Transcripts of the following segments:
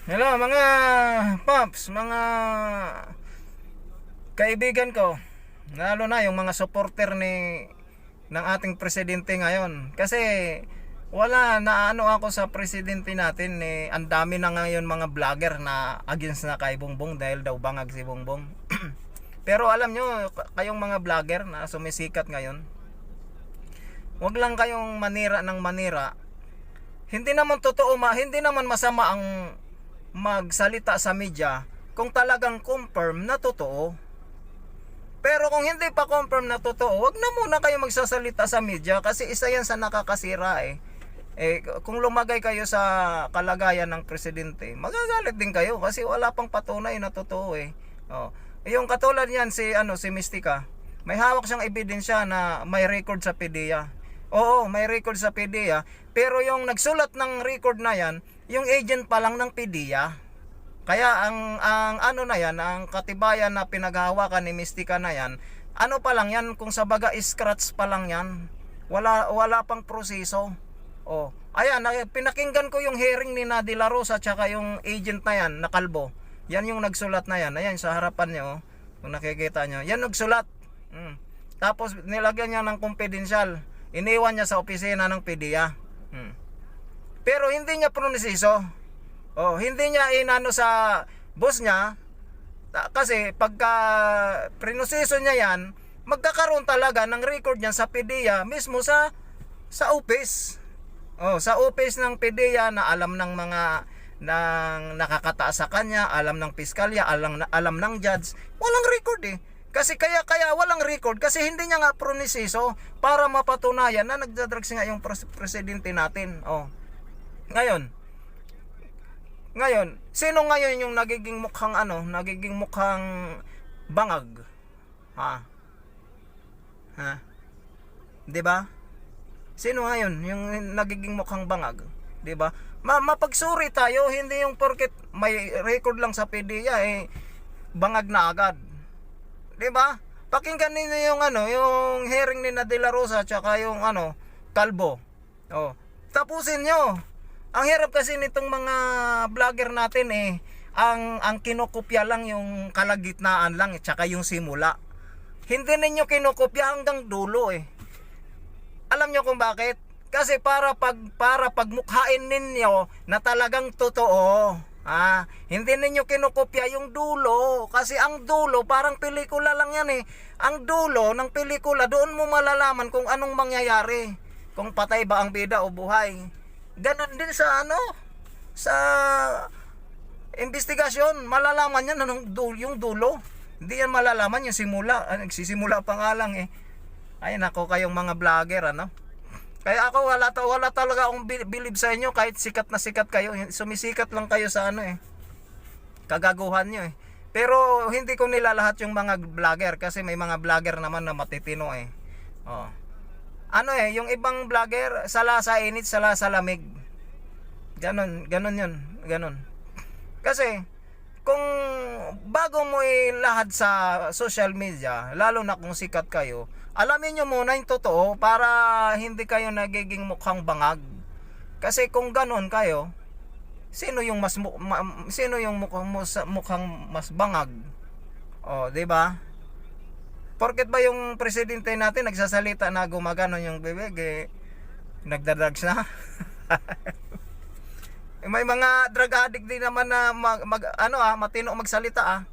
Hello mga paps, mga kaibigan ko, lalo na yung mga supporter ng ating presidente ngayon. Kasi wala na ano ako sa presidente natin ang dami na ngayon mga vlogger na against na kay Bongbong dahil daw bangag si Bongbong. Pero alam nyo, kayong mga vlogger na sumisikat ngayon, wag lang kayong manira ng manira. Hindi naman totoo, hindi naman masama ang magsalita sa media kung talagang confirm na totoo. Pero kung hindi pa confirm na totoo, wag na muna kayo magsasalita sa media kasi isa yan sa nakakasira kung lumagay kayo sa kalagayan ng presidente, magagalit din kayo kasi wala pang patunay na totoo Yung katulad niyan si Mystica, may hawak siyang ebidensya na may record sa PDEA. Oo, may record sa PDEA, pero yung nagsulat ng record na yan, yung agent pa lang ng PDEA. Kaya ang ano na yan, ang katibayan na pinaghahawakan ni Mystica na yan, ano pa lang yan, kung sa baga scratch pa lang yan. Wala pang proseso. Oh, ayan, pinakinggan ko yung hearing ni De La Rosa tsaka yung agent na yan, na kalbo. Yan yung nagsulat na yan. Ayan, sa harapan nyo, kung nakikita nyo. Yan nagsulat. Tapos nilagyan niya ng confidential. Iniwan niya sa opisina ng PDEA. Pero hindi niya proseso. Hindi niya inano sa boss niya. Kasi pagka prinoseso niya yan, magkakaroon talaga ng record niyan sa PDEA mismo sa office. Sa office ng PDEA na alam ng mga ng nakakataas sa kanya, alam ng piskalya, alam ng judge. Walang record Kasi kaya walang record kasi hindi niya nga proseso para mapatunayan na nagdadrugs nga yung presidente natin. Ngayon, sino ngayon yung nagiging mukhang bangag? Ha? 'Di ba? Sino ngayon yung nagiging mukhang bangag? 'Di ba? Mapagsuri tayo, hindi yung porket may record lang sa PDEA bangag na agad. 'Di ba? Pakinggan niyo yung hearing ni De La Rosa tsaka yung kalbo. Tapusin niyo. Ang hirap kasi nitong mga vlogger natin ang kinokopya lang yung kalagitnaan lang tsaka yung simula. Hindi ninyo kinokopya hanggang dulo Alam niyo kung bakit? Kasi para pagmukhain ninyo na talagang totoo. Hindi ninyo kinokopya yung dulo kasi ang dulo parang pelikula lang yan Ang dulo ng pelikula doon mo malalaman kung anong mangyayari. Kung patay ba ang bida o buhay. Ganon din sa sa investigasyon, malalaman yan yung dulo. Hindi yan malalaman yung simula. Nagsisimula pa nga lang Ay nako kayong mga vlogger Kaya ako wala talaga akong believe sa inyo kahit sikat na sikat kayo. Sumisikat lang kayo sa kagaguhan nyo Pero hindi ko nila lahat yung mga vlogger kasi may mga vlogger naman na matitino yung ibang vlogger sala sa init, sala sa lamig. Ganon yun. Kasi kung bago mo ilahad sa social media, lalo na kung sikat kayo, alamin nyo muna yung totoo para hindi kayo nagiging mukhang bangag. Kasi kung ganon kayo, sino yung mukhang mas bangag? 'Di ba? Porket ba yung presidente natin nagsasalita na gumaganon yung bibig nagdadrugs na? May mga drug addict din naman na matino magsalita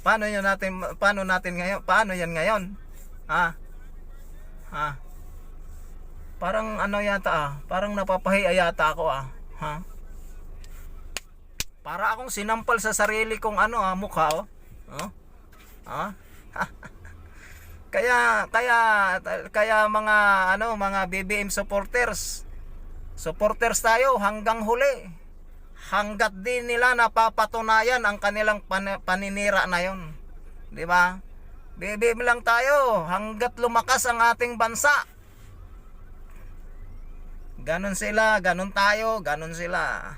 Paano natin ngayon? Paano yan ngayon? Parang yata parang napapahiya yata ako Para akong sinampal sa sarili kong mukha kaya mga BBM supporters tayo hanggang huli. Hanggat din nila napapatunayan ang kanilang paninira na yon. 'Di ba? BBM lang tayo hanggat lumakas ang ating bansa. Ganon sila, ganon tayo, ganon sila.